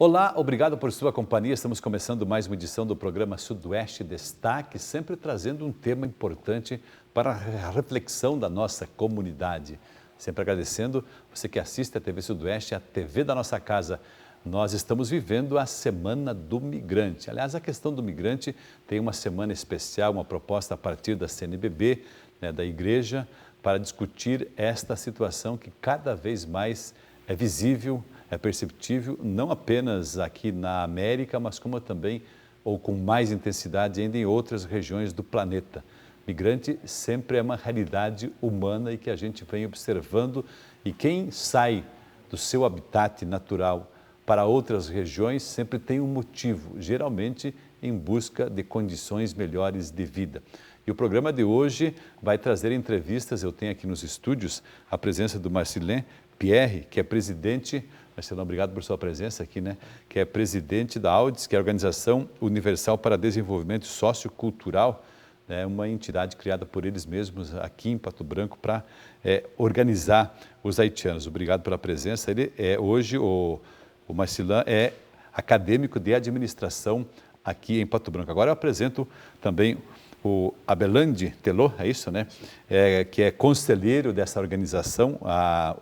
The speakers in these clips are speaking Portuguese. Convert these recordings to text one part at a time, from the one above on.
Olá, obrigado por sua companhia. Estamos começando mais uma edição do programa Sudoeste Destaque, sempre trazendo um tema importante para a reflexão da nossa comunidade. Sempre agradecendo você que assiste a TV Sudoeste, a TV da nossa casa. Nós estamos vivendo a Semana do Migrante. Aliás, a questão do migrante tem uma semana especial, uma proposta a partir da CNBB, da igreja, para discutir esta situação que cada vez mais é visível, é perceptível, não apenas aqui na América, mas como também, ou com mais intensidade ainda em outras regiões do planeta. Migrante sempre é uma realidade humana e que a gente vem observando, e quem sai do seu habitat natural para outras regiões sempre tem um motivo, geralmente em busca de condições melhores de vida. E o programa de hoje vai trazer entrevistas. Eu tenho aqui nos estúdios a presença do Marcilin Pierre, que é presidente, Marcelão, obrigado por sua presença aqui, que é presidente da AUDES, que é a Organização Universal para Desenvolvimento Sociocultural, uma entidade criada por eles mesmos aqui em Pato Branco para organizar os haitianos. Obrigado pela presença. Ele hoje, o Marcilin é acadêmico de administração aqui em Pato Branco. Agora eu apresento também o Abelandi Telô, é isso, que é conselheiro dessa organização, a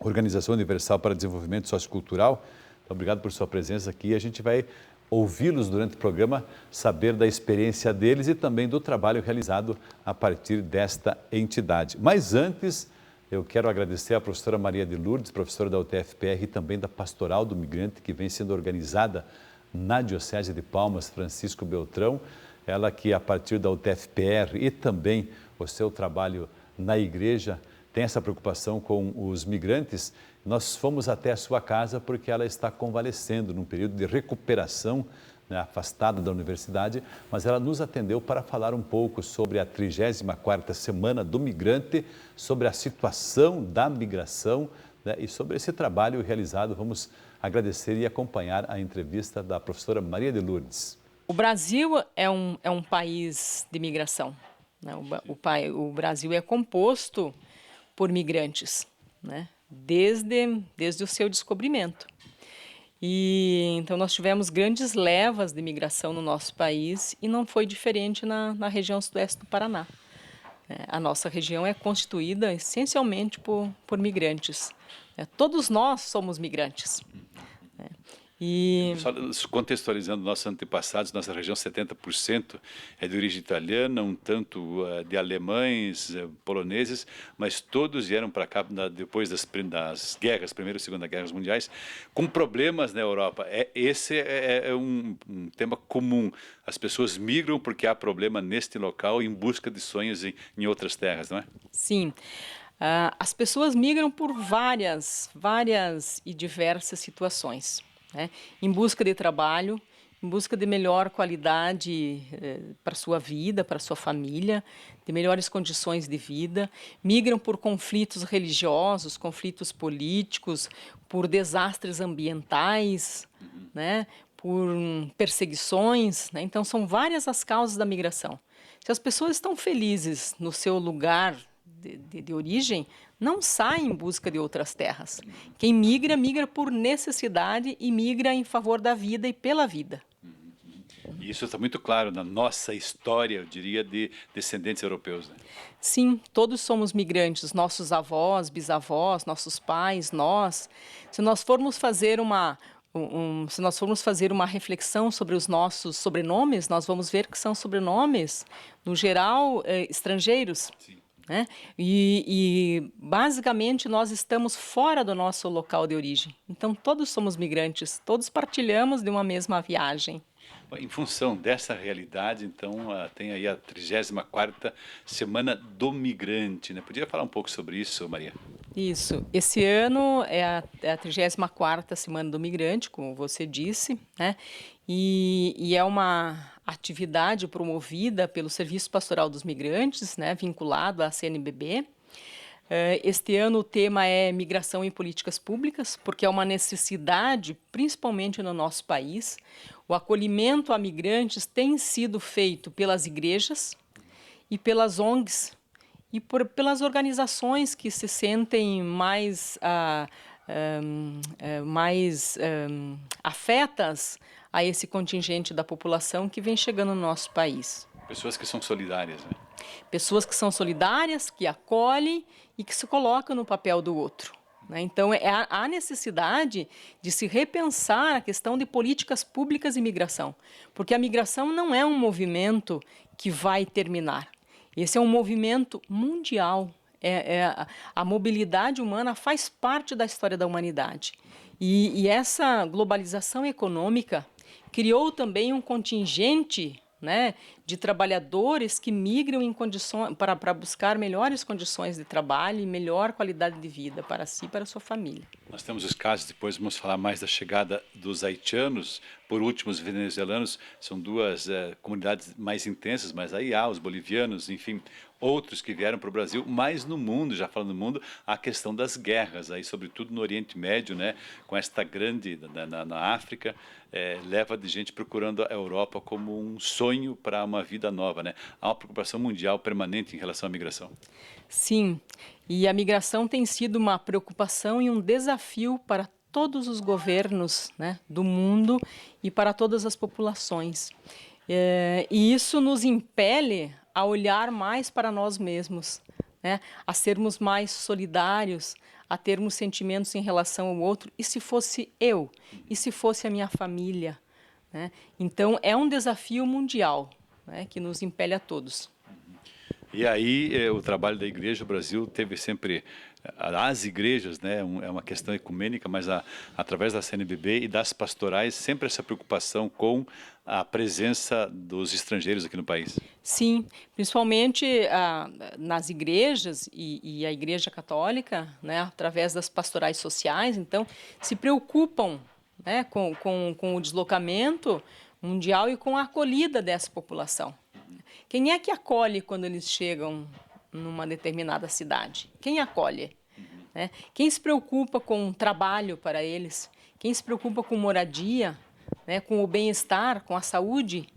Organização Universal para Desenvolvimento Sociocultural. Então, obrigado por sua presença aqui. A gente vai ouvi-los durante o programa, saber da experiência deles e também do trabalho realizado a partir desta entidade. Mas antes, eu quero agradecer à professora Maria de Lourdes, professora da UTFPR e também da Pastoral do Migrante, que vem sendo organizada na Diocese de Palmas, Francisco Beltrão. Ela que, a partir da UTFPR e também o seu trabalho na igreja, tem essa preocupação com os migrantes. Nós fomos até a sua casa porque ela está convalescendo num período de recuperação, afastada da universidade, mas ela nos atendeu para falar um pouco sobre a 34ª Semana do Migrante, sobre a situação da migração, e sobre esse trabalho realizado. Vamos agradecer e acompanhar a entrevista da professora Maria de Lourdes. O Brasil é um país de migração, O Brasil é composto por migrantes, desde o seu descobrimento. E então nós tivemos grandes levas de migração no nosso país e não foi diferente na região sudoeste do Paraná. A nossa região é constituída essencialmente por migrantes. Todos nós somos migrantes. Só contextualizando nossos antepassados, nossa região 70% é de origem italiana, um tanto de alemães, poloneses, mas todos vieram para cá depois das guerras, Primeira e Segunda Guerras Mundiais, com problemas na Europa. Esse é um tema comum. As pessoas migram porque há problema neste local em busca de sonhos em outras terras, não é? Sim. As pessoas migram por várias e diversas situações. Em busca de trabalho, em busca de melhor qualidade para a sua vida, para a sua família, de melhores condições de vida, migram por conflitos religiosos, conflitos políticos, por desastres ambientais, por perseguições. Então, são várias as causas da migração. Se as pessoas estão felizes no seu lugar de origem, não sai em busca de outras terras. Quem migra, migra por necessidade e migra em favor da vida e pela vida. E isso está muito claro na nossa história, eu diria, de descendentes europeus. Sim, todos somos migrantes, nossos avós, bisavós, nossos pais, nós. Se nós formos fazer uma reflexão sobre os nossos sobrenomes, nós vamos ver que são sobrenomes, no geral, estrangeiros. Sim. E basicamente nós estamos fora do nosso local de origem. Então todos somos migrantes, todos partilhamos de uma mesma viagem. Em função dessa realidade, então, tem aí a 34ª Semana do Migrante, Podia falar um pouco sobre isso, Maria? Isso. Esse ano é a 34ª Semana do Migrante, como você disse, E é uma atividade promovida pelo Serviço Pastoral dos Migrantes, vinculado à CNBB. Este ano o tema é migração e políticas públicas, porque é uma necessidade, principalmente no nosso país. O acolhimento a migrantes tem sido feito pelas igrejas e pelas ONGs e pelas organizações que se sentem mais mais afetas a esse contingente da população que vem chegando no nosso país. Pessoas que são solidárias, né? Pessoas que são solidárias, que acolhem e que se colocam no papel do outro, né? Então, há necessidade de se repensar a questão de políticas públicas de migração, porque a migração não é um movimento que vai terminar. Esse é um movimento mundial. A mobilidade humana faz parte da história da humanidade. E essa globalização econômica criou também um contingente, né, de trabalhadores que migram em condições para buscar melhores condições de trabalho e melhor qualidade de vida para si e para a sua família. Nós temos os casos, depois vamos falar mais da chegada dos haitianos, por último os venezuelanos, são duas comunidades mais intensas, mas aí há os bolivianos, enfim, outros que vieram para o Brasil, mas no mundo, já falando do mundo, a questão das guerras, aí sobretudo no Oriente Médio, né, com esta grande, na África, leva de gente procurando a Europa como um sonho para uma vida nova, né? Há uma preocupação mundial permanente em relação à migração. Sim, e a migração tem sido uma preocupação e um desafio para todos os governos, né, do mundo e para todas as populações. E isso nos impele a olhar mais para nós mesmos, né, a sermos mais solidários, a termos sentimentos em relação ao outro. E se fosse eu? E se fosse a minha família? Né? Então, é um desafio mundial, né, que nos impele a todos. E aí, o trabalho da Igreja, o Brasil teve sempre, as igrejas, né, é uma questão ecumênica, mas através da CNBB e das pastorais, sempre essa preocupação com a presença dos estrangeiros aqui no país. Sim, principalmente nas igrejas e a Igreja Católica, né, através das pastorais sociais, então, se preocupam, né, com o deslocamento mundial e com a acolhida dessa população. Quem é que acolhe quando eles chegam numa determinada cidade? Quem acolhe? Né? Quem se preocupa com trabalho para eles? Quem se preocupa com moradia, né, com o bem-estar, com a saúde?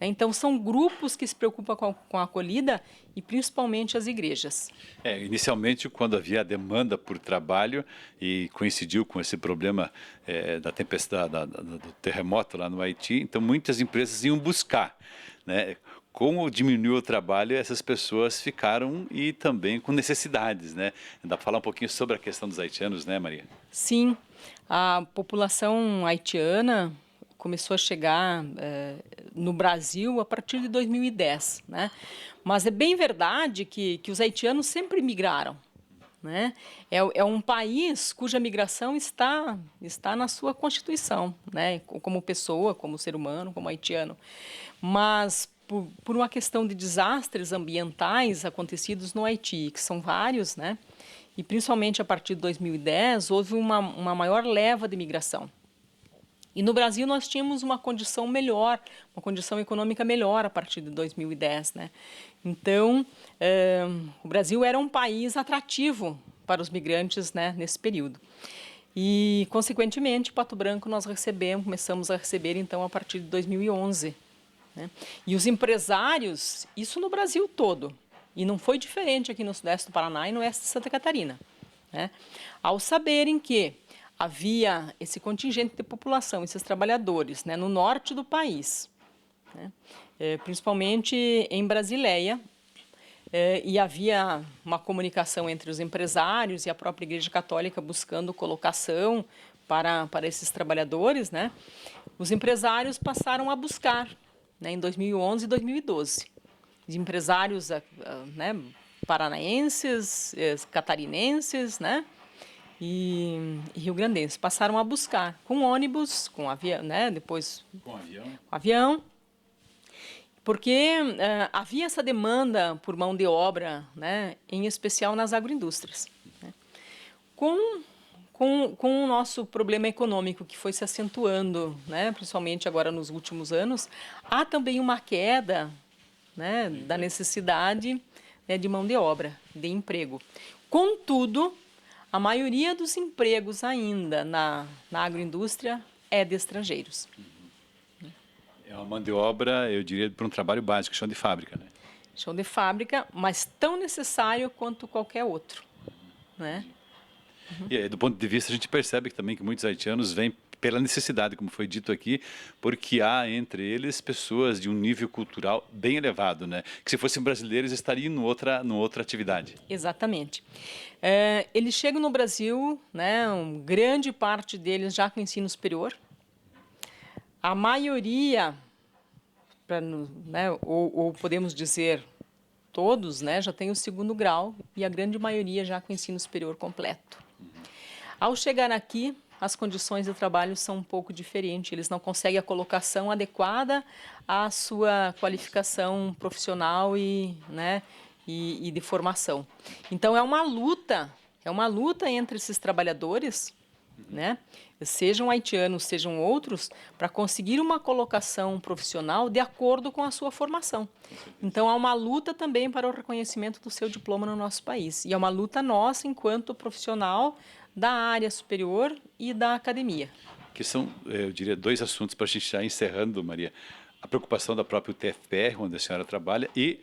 Então, são grupos que se preocupam com a acolhida e principalmente as igrejas. Inicialmente, quando havia a demanda por trabalho e coincidiu com esse problema da tempestade, do terremoto lá no Haiti, então muitas empresas iam buscar, né? Como diminuiu o trabalho, essas pessoas ficaram e também com necessidades, né? Dá para falar um pouquinho sobre a questão dos haitianos, né, Maria? Sim, a população haitiana começou a chegar no Brasil a partir de 2010, né? Mas é bem verdade que os haitianos sempre migraram, né? É um país cuja migração está na sua constituição, né? Como pessoa, como ser humano, como haitiano. Mas por uma questão de desastres ambientais acontecidos no Haiti, que são vários, né? E principalmente a partir de 2010, houve uma maior leva de migração. E no Brasil nós tínhamos uma condição melhor, uma condição econômica melhor a partir de 2010, né? Então, o Brasil era um país atrativo para os migrantes, né, nesse período. E, consequentemente, Pato Branco nós começamos a receber, então, a partir de 2011. Né? E os empresários, isso no Brasil todo, e não foi diferente aqui no sudeste do Paraná e no oeste de Santa Catarina, né? Ao saberem que havia esse contingente de população, esses trabalhadores, né, no norte do país, né, principalmente em Brasileia, e havia uma comunicação entre os empresários e a própria Igreja Católica buscando colocação para esses trabalhadores, né, os empresários passaram a buscar, né, em 2011 e 2012. Os empresários né, paranaenses, catarinenses, né, e rio-grandenses passaram a buscar com ônibus, com avião, né, depois com avião, porque havia essa demanda por mão de obra, né, em especial nas agroindústrias. Né. Com o nosso problema econômico que foi se acentuando, né, principalmente agora nos últimos anos, há também uma queda, né, da necessidade, né, de mão de obra, de emprego. Contudo, a maioria dos empregos ainda na agroindústria é de estrangeiros. É uma mão de obra, eu diria, para um trabalho básico, chão de fábrica, né? Chão de fábrica, mas tão necessário quanto qualquer outro, né? E aí, do ponto de vista, a gente percebe também que muitos haitianos vêm pela necessidade, como foi dito aqui, porque há entre eles pessoas de um nível cultural bem elevado, né? Que se fossem brasileiros estariam em outra atividade. Exatamente. Eles chegam no Brasil, né, grande parte deles já com ensino superior. A maioria, né, ou podemos dizer todos, né, já tem o 2º grau e a grande maioria já com ensino superior completo. Ao chegar aqui, as condições de trabalho são um pouco diferentes. Eles não conseguem a colocação adequada à sua qualificação profissional e de formação. Então, é uma luta entre esses trabalhadores, né, sejam haitianos, sejam outros, para conseguir uma colocação profissional de acordo com a sua formação. Então, há uma luta também para o reconhecimento do seu diploma no nosso país. E é uma luta nossa enquanto profissional da área superior e da academia. Que são, eu diria, 2 assuntos para a gente já encerrando, Maria. A preocupação da própria UTFPR, onde a senhora trabalha, e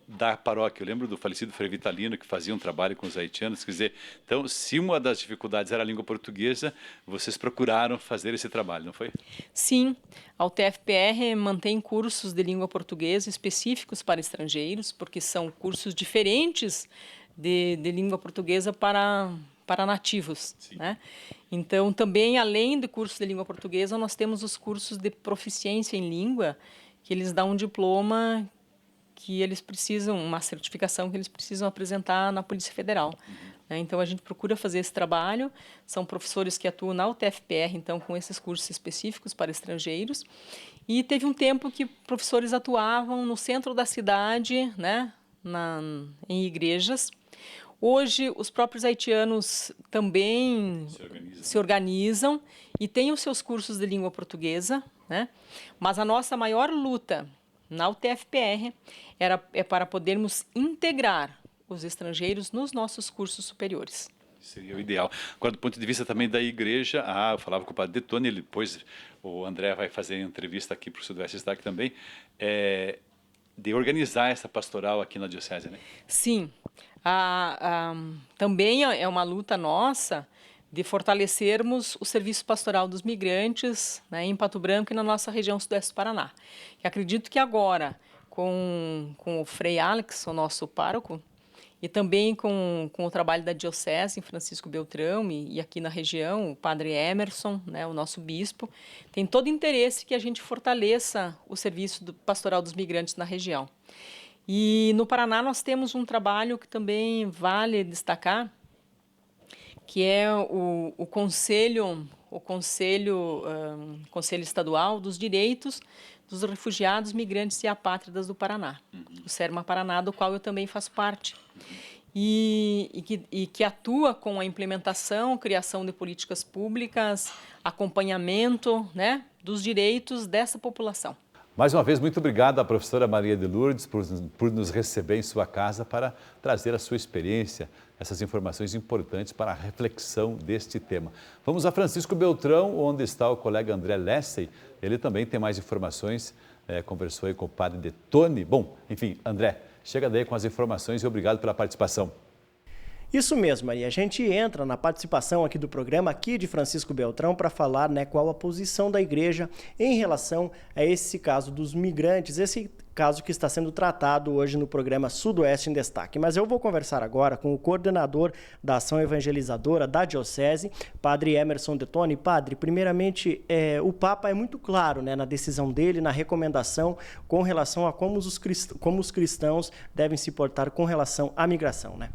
da paróquia. Eu lembro do falecido Frei Vitalino, que fazia um trabalho com os haitianos. Quer dizer, então, se uma das dificuldades era a língua portuguesa, vocês procuraram fazer esse trabalho, não foi? Sim, a UTFPR mantém cursos de língua portuguesa específicos para estrangeiros, porque são cursos diferentes de língua portuguesa para nativos, né? Então, também, além do curso de língua portuguesa, nós temos os cursos de proficiência em língua, que eles dão um diploma que eles precisam, uma certificação que eles precisam apresentar na Polícia Federal. Então, a gente procura fazer esse trabalho. São professores que atuam na UTFPR, então, com esses cursos específicos para estrangeiros. E teve um tempo que professores atuavam no centro da cidade, né, em igrejas. Hoje, os próprios haitianos também se organizam e têm os seus cursos de língua portuguesa, né? Mas a nossa maior luta na UTFPR é para podermos integrar os estrangeiros nos nossos cursos superiores. Seria o ideal. Agora, do ponto de vista também da igreja, eu falava com o padre Detone, depois o André vai fazer entrevista aqui para o Sudoeste Destaque também, de organizar essa pastoral aqui na Diocese, né? Sim. Também é uma luta nossa de fortalecermos o serviço pastoral dos migrantes, né, em Pato Branco e na nossa região sudoeste do Paraná. E acredito que agora, com o Frei Alex, o nosso pároco, e também com o trabalho da Diocese em Francisco Beltrão e aqui na região, o Padre Emerson, né, o nosso bispo, tem todo interesse que a gente fortaleça o serviço pastoral dos migrantes na região. E no Paraná nós temos um trabalho que também vale destacar, que é o Conselho Estadual dos Direitos dos Refugiados, Migrantes e Apátridas do Paraná, o SERMA Paraná, do qual eu também faço parte, e que atua com a implementação, criação de políticas públicas, acompanhamento, né, dos direitos dessa população. Mais uma vez, muito obrigado à professora Maria de Lourdes por nos receber em sua casa para trazer a sua experiência, essas informações importantes para a reflexão deste tema. Vamos a Francisco Beltrão, onde está o colega André Lessey. Ele também tem mais informações, conversou aí com o padre Detone. Bom, enfim, André, chega daí com as informações e obrigado pela participação. Isso mesmo, Maria. A gente entra na participação aqui do programa, aqui de Francisco Beltrão, para falar, né, qual a posição da igreja em relação a esse caso dos migrantes, esse caso que está sendo tratado hoje no programa Sudoeste em Destaque. Mas eu vou conversar agora com o coordenador da Ação Evangelizadora da Diocese, Padre Emerson Detone. Padre, primeiramente, o Papa é muito claro, né, na decisão dele, na recomendação com relação a como os cristãos devem se portar com relação à migração, né?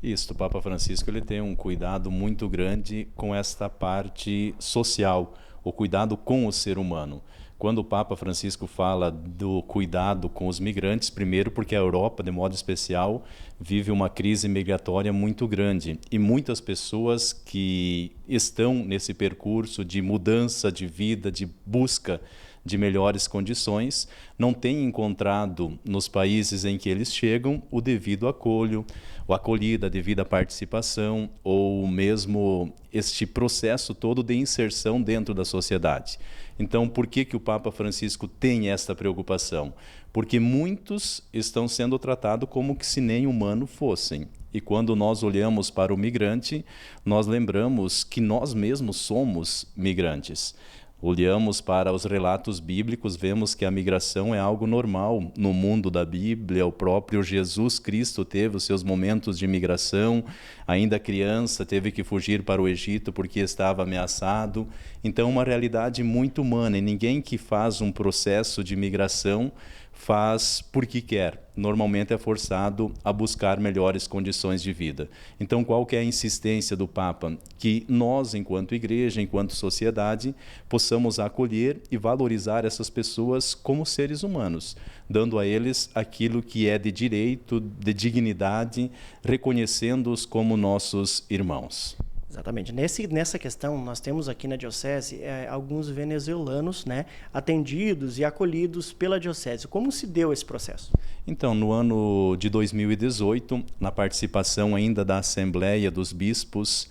Isso, o Papa Francisco ele tem um cuidado muito grande com esta parte social, o cuidado com o ser humano. Quando o Papa Francisco fala do cuidado com os migrantes, primeiro porque a Europa, de modo especial, vive uma crise migratória muito grande e muitas pessoas que estão nesse percurso de mudança de vida, de busca de melhores condições, não têm encontrado nos países em que eles chegam o devido acolhida, a devida participação ou mesmo este processo todo de inserção dentro da sociedade. Então, por que o Papa Francisco tem esta preocupação? Porque muitos estão sendo tratados como que se nem humanos fossem. E quando nós olhamos para o migrante, nós lembramos que nós mesmos somos migrantes. Olhamos para os relatos bíblicos, vemos que a migração é algo normal no mundo da Bíblia. O próprio Jesus Cristo teve os seus momentos de migração. Ainda criança, teve que fugir para o Egito porque estava ameaçado. Então, uma realidade muito humana. E ninguém que faz um processo de migração faz porque quer. Normalmente é forçado a buscar melhores condições de vida. Então, qual que é a insistência do Papa? Que nós, enquanto igreja, enquanto sociedade, possamos acolher e valorizar essas pessoas como seres humanos, dando a eles aquilo que é de direito, de dignidade, reconhecendo-os como nossos irmãos. Exatamente. Nessa questão, nós temos aqui na Diocese alguns venezuelanos, né, atendidos e acolhidos pela Diocese. Como se deu esse processo? Então, no ano de 2018, na participação ainda da Assembleia dos Bispos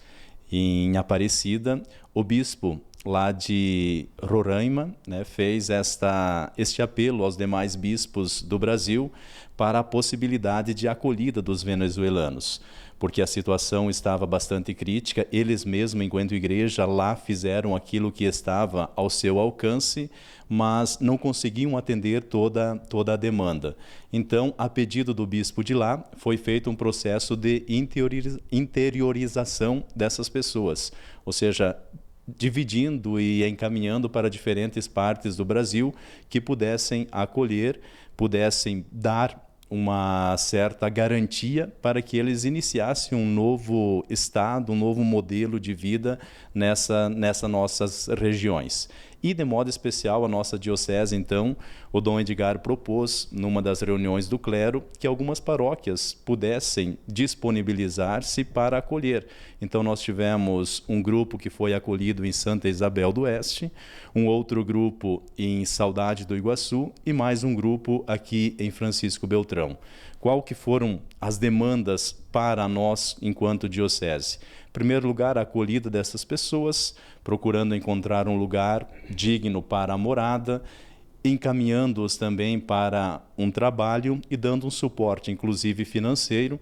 em Aparecida, o bispo lá de Roraima, né, fez este apelo aos demais bispos do Brasil para a possibilidade de acolhida dos venezuelanos, porque a situação estava bastante crítica. Eles mesmos, enquanto igreja, lá fizeram aquilo que estava ao seu alcance, mas não conseguiam atender toda a demanda. Então, a pedido do bispo de lá, foi feito um processo de interiorização dessas pessoas, ou seja, dividindo e encaminhando para diferentes partes do Brasil que pudessem acolher, pudessem dar uma certa garantia para que eles iniciassem um novo estado, um novo modelo de vida nessas nossas regiões. E, de modo especial, a nossa diocese, então, o Dom Edgar propôs, numa das reuniões do clero, que algumas paróquias pudessem disponibilizar-se para acolher. Então, nós tivemos um grupo que foi acolhido em Santa Isabel do Oeste, um outro grupo em Saudade do Iguaçu e mais um grupo aqui em Francisco Beltrão. Qual que foram as demandas para nós enquanto diocese? Em primeiro lugar, a acolhida dessas pessoas, procurando encontrar um lugar digno para a morada, encaminhando-os também para um trabalho e dando um suporte, inclusive financeiro,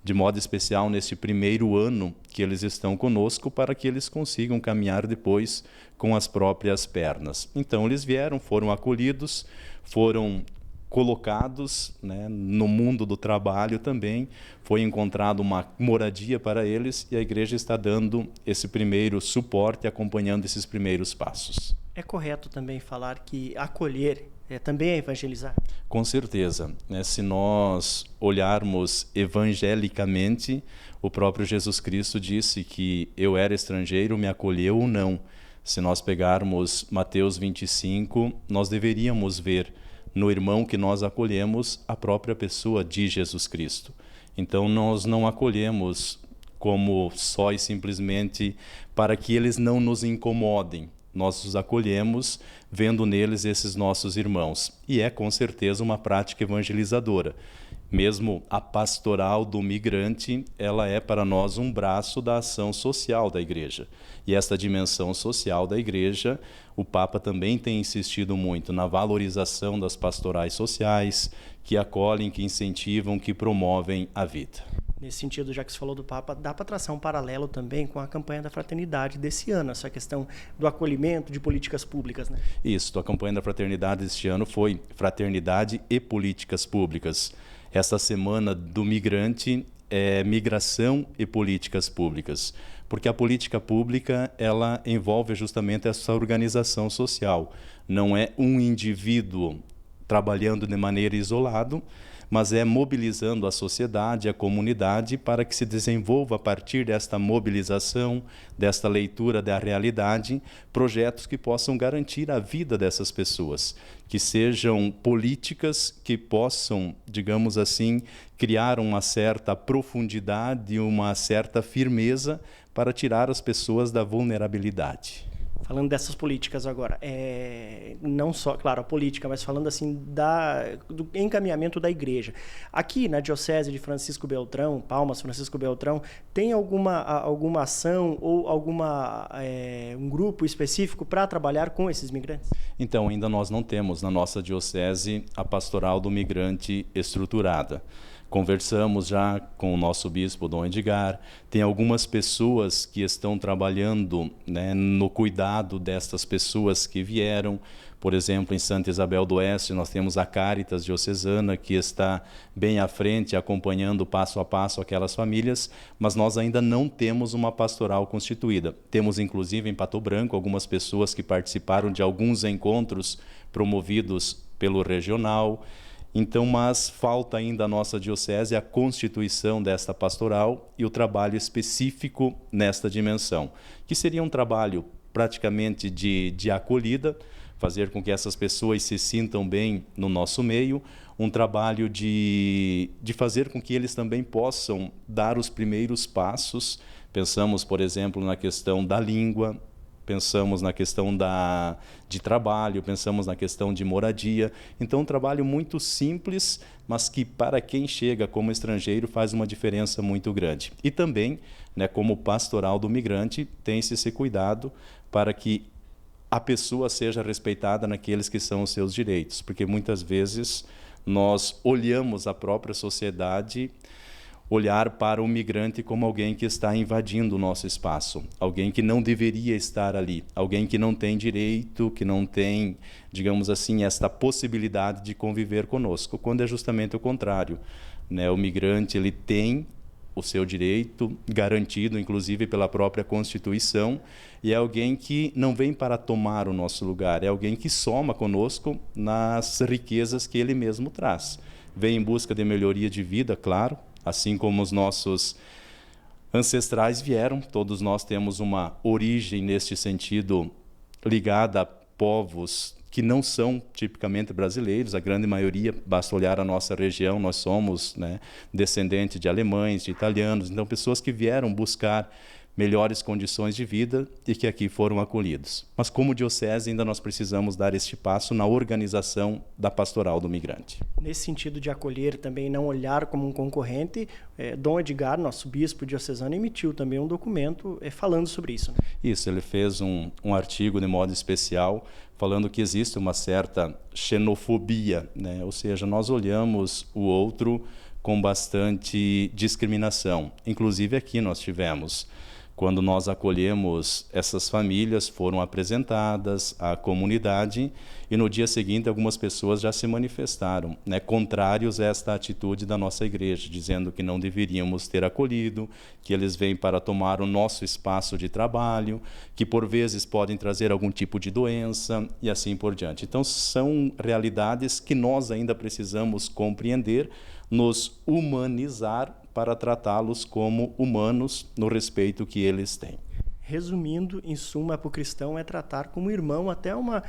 de modo especial neste primeiro ano que eles estão conosco, para que eles consigam caminhar depois com as próprias pernas. Então, eles vieram, foram acolhidos, foram colocados, né, no mundo do trabalho também, foi encontrada uma moradia para eles e a igreja está dando esse primeiro suporte, acompanhando esses primeiros passos. É correto também falar que acolher também é evangelizar? Com certeza, né? Se nós olharmos evangelicamente, o próprio Jesus Cristo disse que eu era estrangeiro, me acolheu ou não. Se nós pegarmos Mateus 25, nós deveríamos ver no irmão que nós acolhemos a própria pessoa de Jesus Cristo. Então, nós não acolhemos como só e simplesmente para que eles não nos incomodem. Nós os acolhemos vendo neles esses nossos irmãos. E é, com certeza, uma prática evangelizadora. Mesmo a pastoral do migrante, ela é para nós um braço da ação social da igreja. E esta dimensão social da igreja, o Papa também tem insistido muito na valorização das pastorais sociais, que acolhem, que incentivam, que promovem a vida. Nesse sentido, já que você falou do Papa, dá para traçar um paralelo também com a campanha da fraternidade desse ano, essa questão do acolhimento de políticas públicas, né? Isso, a campanha da fraternidade deste ano foi Fraternidade e Políticas Públicas. Esta semana do migrante é migração e políticas públicas, porque a política pública ela envolve justamente essa organização social. Não é um indivíduo trabalhando de maneira isolada, mas é mobilizando a sociedade, a comunidade, para que se desenvolva a partir desta mobilização, desta leitura da realidade, projetos que possam garantir a vida dessas pessoas, que sejam políticas que possam, digamos assim, criar uma certa profundidade, uma certa firmeza para tirar as pessoas da vulnerabilidade. Falando dessas políticas agora, não só, claro, a política, mas falando assim do encaminhamento da igreja. Aqui na Diocese de Francisco Beltrão, Palmas, Francisco Beltrão, tem alguma ação ou um grupo específico para trabalhar com esses migrantes? Então, ainda nós não temos na nossa diocese a pastoral do migrante estruturada. Conversamos já com o nosso bispo Dom Edgar. Tem algumas pessoas que estão trabalhando, né, no cuidado destas pessoas que vieram. Por exemplo, em Santa Isabel do Oeste, nós temos a Caritas Diocesana, que está bem à frente, acompanhando passo a passo aquelas famílias, mas nós ainda não temos uma pastoral constituída. Temos, inclusive, em Pato Branco, algumas pessoas que participaram de alguns encontros promovidos pelo regional. Então, mas falta ainda à nossa diocese a constituição desta pastoral e o trabalho específico nesta dimensão, que seria um trabalho praticamente de acolhida, fazer com que essas pessoas se sintam bem no nosso meio, um trabalho de fazer com que eles também possam dar os primeiros passos. Pensamos, por exemplo, na questão da língua, pensamos na questão de trabalho, pensamos na questão de moradia. Então, um trabalho muito simples, mas que para quem chega como estrangeiro faz uma diferença muito grande. E também, né, como pastoral do migrante, tem-se esse cuidado para que a pessoa seja respeitada naqueles que são os seus direitos, porque muitas vezes nós olhamos a própria sociedade, olhar para o migrante como alguém que está invadindo o nosso espaço, alguém que não deveria estar ali, alguém que não tem direito, que não tem, digamos assim, esta possibilidade de conviver conosco, quando é justamente o contrário, né? O migrante, ele tem o seu direito garantido, inclusive pela própria Constituição, e é alguém que não vem para tomar o nosso lugar, é alguém que soma conosco nas riquezas que ele mesmo traz. Vem em busca de melhoria de vida, claro, assim como os nossos ancestrais vieram. Todos nós temos uma origem neste sentido ligada a povos que não são tipicamente brasileiros, a grande maioria, basta olhar a nossa região, nós somos, né, descendentes de alemães, de italianos, então pessoas que vieram buscar melhores condições de vida e que aqui foram acolhidos. Mas como diocese ainda nós precisamos dar este passo na organização da pastoral do migrante. Nesse sentido de acolher também, não olhar como um concorrente, Dom Edgar, nosso bispo diocesano, emitiu também um documento falando sobre isso. Né? Isso, ele fez um artigo de modo especial falando que existe uma certa xenofobia, né? Ou seja, nós olhamos o outro com bastante discriminação. Inclusive aqui nós tivemos, quando nós acolhemos essas famílias, foram apresentadas à comunidade e no dia seguinte algumas pessoas já se manifestaram, né, contrários a esta atitude da nossa igreja, dizendo que não deveríamos ter acolhido, que eles vêm para tomar o nosso espaço de trabalho, que por vezes podem trazer algum tipo de doença e assim por diante. Então são realidades que nós ainda precisamos compreender, nos humanizar para tratá-los como humanos no respeito que eles têm. Resumindo, em suma, para o cristão é tratar como irmão, até uma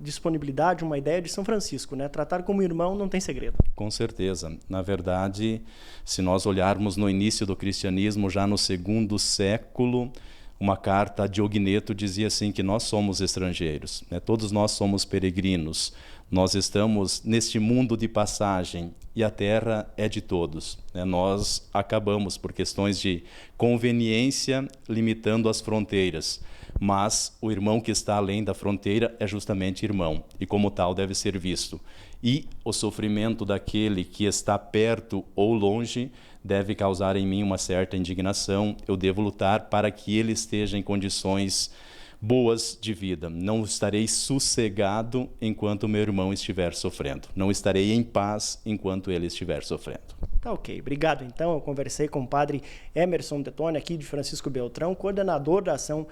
disponibilidade, uma ideia de São Francisco, né? Tratar como irmão não tem segredo. Com certeza. Na verdade, se nós olharmos no início do cristianismo, já no 2º século, uma carta a Diogneto dizia assim que nós somos estrangeiros, né? Todos nós somos peregrinos. Nós estamos neste mundo de passagem e a terra é de todos, né? Nós acabamos, por questões de conveniência, limitando as fronteiras. Mas o irmão que está além da fronteira é justamente irmão e como tal deve ser visto. E o sofrimento daquele que está perto ou longe deve causar em mim uma certa indignação. Eu devo lutar para que ele esteja em condições boas de vida. Não estarei sossegado enquanto meu irmão estiver sofrendo. Não estarei em paz enquanto ele estiver sofrendo. Tá ok. Obrigado, então. Eu conversei com o padre Emerson Detoni, aqui de Francisco Beltrão, coordenador da ação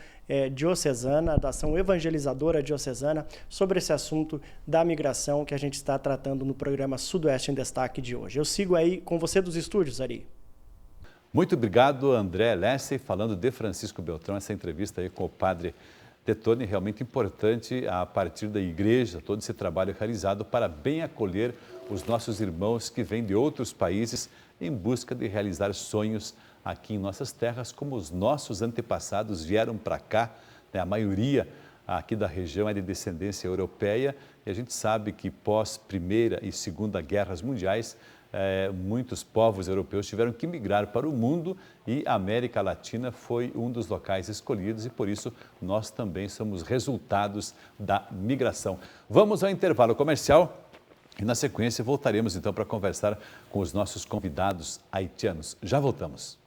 diocesana, da ação evangelizadora diocesana, sobre esse assunto da migração que a gente está tratando no programa Sudoeste em Destaque de hoje. Eu sigo aí com você dos estúdios, Ari. Muito obrigado, André Lessey, falando de Francisco Beltrão, essa entrevista aí com o padre Detoni, realmente importante a partir da igreja, todo esse trabalho realizado para bem acolher os nossos irmãos que vêm de outros países em busca de realizar sonhos aqui em nossas terras, como os nossos antepassados vieram para cá, né? A maioria aqui da região é de descendência europeia e a gente sabe que pós Primeira e Segunda Guerras Mundiais, muitos povos europeus tiveram que migrar para o mundo e a América Latina foi um dos locais escolhidos e por isso nós também somos resultados da migração. Vamos ao intervalo comercial E na sequência voltaremos então para conversar com os nossos convidados haitianos. Já voltamos.